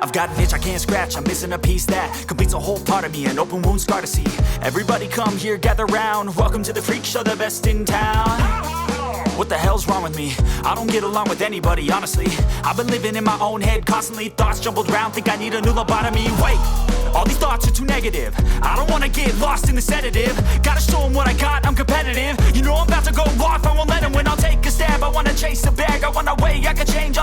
I've got an itch I can't scratch, I'm missing a piece that completes a whole part of me, an open wound scar to see. Everybody come here, gather round, welcome to the freak show, the best in town. What the hell's wrong with me? I don't get along with anybody, honestly. I've been living in my own head constantly, thoughts jumbled round, think I need a new lobotomy. Wait, all these thoughts are too negative, I don't wanna get lost in the sedative. Gotta show them what I got, I'm competitive. You know I'm about to go off, I won't let them win, I'll take a stab. I wanna chase a bag, I wanna weigh, I can change all the